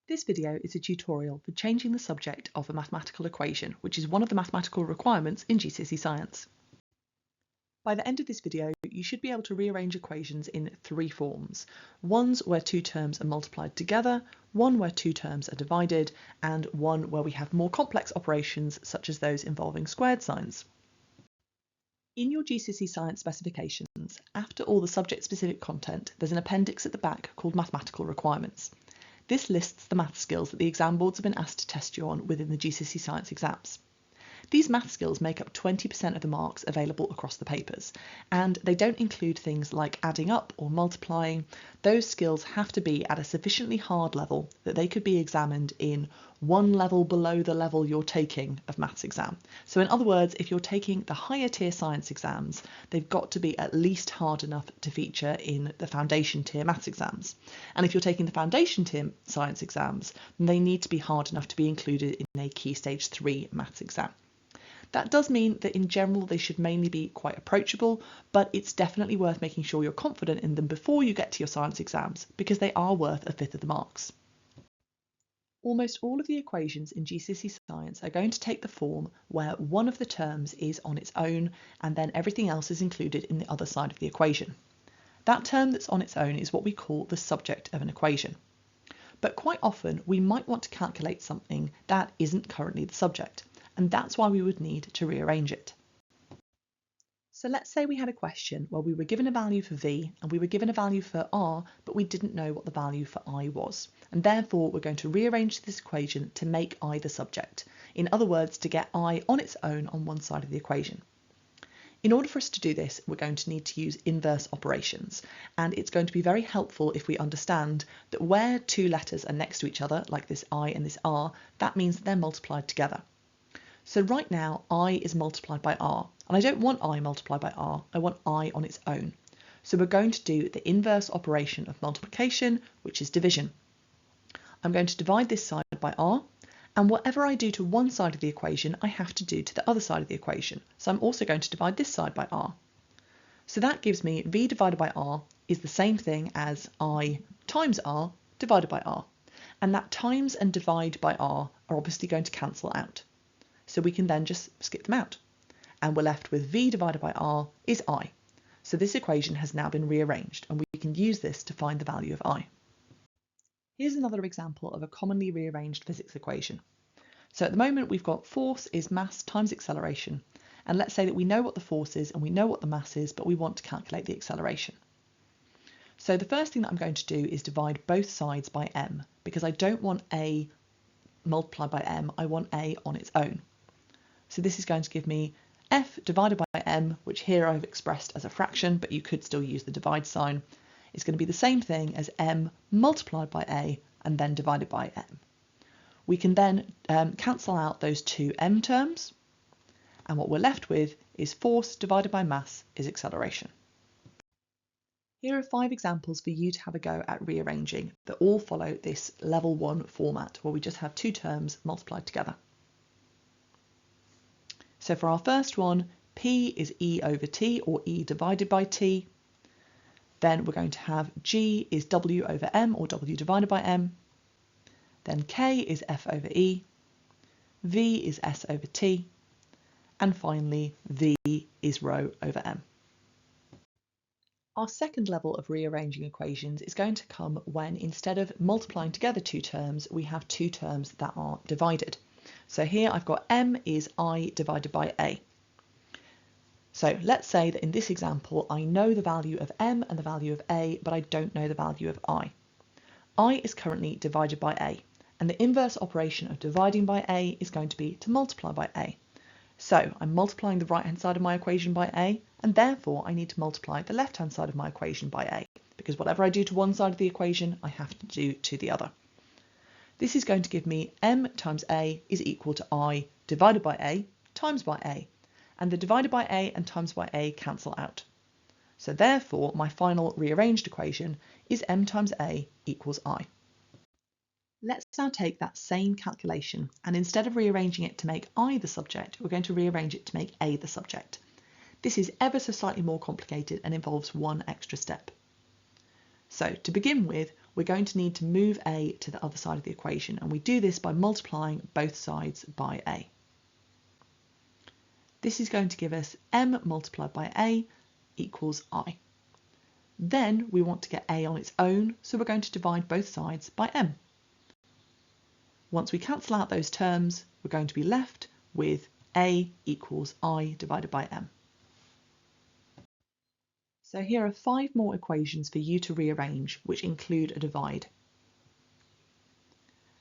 This video is a tutorial for changing the subject of a mathematical equation, which is one of the mathematical requirements in GCSE Science. By the end of this video, you should be able to rearrange equations in three forms. Ones where two terms are multiplied together, one where two terms are divided, and one where we have more complex operations such as those involving squared signs. In your GCSE Science specifications, after all the subject-specific content, there's an appendix at the back called Mathematical Requirements. This lists the math skills that the exam boards have been asked to test you on within the GCSE Science exams. These math skills make up 20% of the marks available across the papers, and they don't include things like adding up or multiplying. Those skills have to be at a sufficiently hard level that they could be examined in one level below the level you're taking of maths exam. So in other words, if you're taking the higher tier science exams, they've got to be at least hard enough to feature in the foundation tier maths exams. And if you're taking the foundation tier science exams, then they need to be hard enough to be included in a key stage 3 maths exam. That does mean that in general they should mainly be quite approachable, but it's definitely worth making sure you're confident in them before you get to your science exams, because they are worth a fifth of the marks. Almost all of the equations in GCSE Science are going to take the form where one of the terms is on its own and then everything else is included in the other side of the equation. That term that's on its own is what we call the subject of an equation. But quite often we might want to calculate something that isn't currently the subject, and that's why we would need to rearrange it. So let's say we had a question where we were given a value for v and we were given a value for r, but we didn't know what the value for I was, and therefore we're going to rearrange this equation to make I the subject. In other words, to get I on its own on one side of the equation. In order for us to do this, we're going to need to use inverse operations, and it's going to be very helpful if we understand that where two letters are next to each other, like this I and this r, that means that they're multiplied together. So right now, I is multiplied by r, and I don't want I multiplied by r, I want I on its own. So we're going to do the inverse operation of multiplication, which is division. I'm going to divide this side by r, and whatever I do to one side of the equation, I have to do to the other side of the equation. So I'm also going to divide this side by r. So that gives me v divided by r is the same thing as I times r divided by r. And that times and divide by r are obviously going to cancel out. So we can then just skip them out. And we're left with v divided by r is I. So this equation has now been rearranged, and we can use this to find the value of I. Here's another example of a commonly rearranged physics equation. So at the moment we've got force is mass times acceleration, and let's say that we know what the force is and we know what the mass is, but we want to calculate the acceleration. So the first thing that I'm going to do is divide both sides by m, because I don't want a multiplied by m, I want a on its own. So this is going to give me f divided by m, which here I've expressed as a fraction, but you could still use the divide sign. It's going to be the same thing as m multiplied by a and then divided by m. We can then cancel out those two m terms, and what we're left with is force divided by mass is acceleration. Here are 5 examples for you to have a go at rearranging that all follow this level 1 format, where we just have two terms multiplied together. So for our first one, P is E over T, or E divided by T. Then we're going to have G is W over M, or W divided by M. Then K is F over E. V is S over T. And finally, V is rho over M. Our second level of rearranging equations is going to come when, instead of multiplying together two terms, we have two terms that are divided. So here I've got m is I divided by a. So let's say that in this example I know the value of m and the value of a, but I don't know the value of I. I is currently divided by a, and the inverse operation of dividing by a is going to be to multiply by a. So I'm multiplying the right hand side of my equation by a, and therefore I need to multiply the left hand side of my equation by a, because whatever I do to one side of the equation I have to do to the other. This is going to give me m times a is equal to I divided by a times by a, and the divided by a and times by a cancel out. So therefore my final rearranged equation is m times a equals I. Let's now take that same calculation, and instead of rearranging it to make I the subject, we're going to rearrange it to make a the subject. This is ever so slightly more complicated and involves one extra step. So to begin with, we're going to need to move a to the other side of the equation, and we do this by multiplying both sides by a. This is going to give us m multiplied by a equals I. Then we want to get a on its own, so we're going to divide both sides by m. Once we cancel out those terms, we're going to be left with a equals I divided by m. So here are 5 more equations for you to rearrange, which include a divide.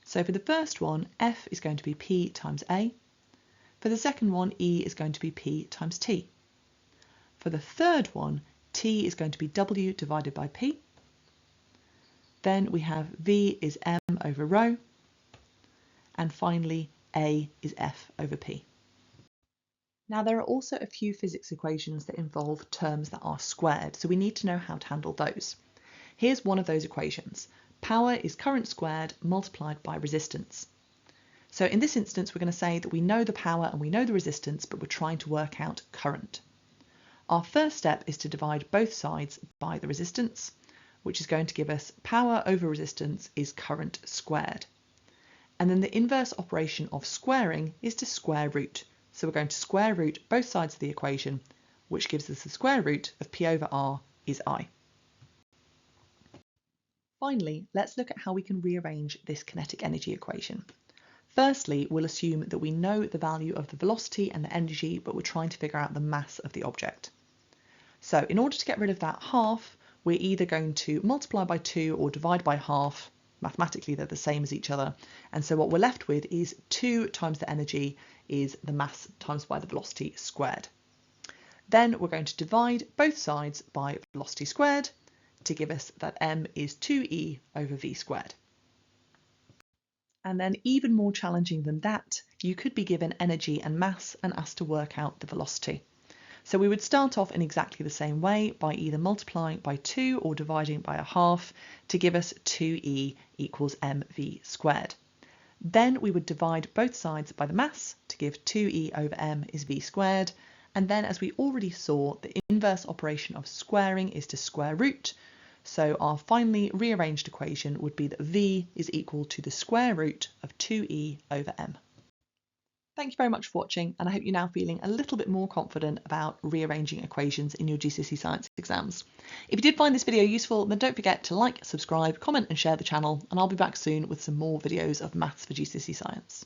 So for the first one, f is going to be p times a. For the second one, e is going to be p times t. For the third one, t is going to be w divided by p. Then we have v is m over rho. And finally, a is f over p. Now there are also a few physics equations that involve terms that are squared, so we need to know how to handle those. Here's one of those equations. Power is current squared multiplied by resistance. So in this instance, we're going to say that we know the power and we know the resistance, but we're trying to work out current. Our first step is to divide both sides by the resistance, which is going to give us power over resistance is current squared. And then the inverse operation of squaring is to square root. So we're going to square root both sides of the equation, which gives us the square root of p over r is I. Finally, let's look at how we can rearrange this kinetic energy equation. Firstly, we'll assume that we know the value of the velocity and the energy, but we're trying to figure out the mass of the object. So in order to get rid of that half, we're either going to multiply by 2 or divide by half. Mathematically, they're the same as each other. And so what we're left with is 2 times the energy is the mass times by the velocity squared. Then we're going to divide both sides by velocity squared to give us that m is 2e over v squared. And then even more challenging than that, you could be given energy and mass and asked to work out the velocity. So we would start off in exactly the same way by either multiplying by 2 or dividing by a half to give us 2e equals mv squared. Then we would divide both sides by the mass to give 2e over m is v squared. And then, as we already saw, the inverse operation of squaring is to square root. So our finally rearranged equation would be that v is equal to the square root of 2e over m. Thank you very much for watching, and I hope you're now feeling a little bit more confident about rearranging equations in your GCSE Science exams. If you did find this video useful, then don't forget to like, subscribe, comment and share the channel, and I'll be back soon with some more videos of maths for GCSE Science.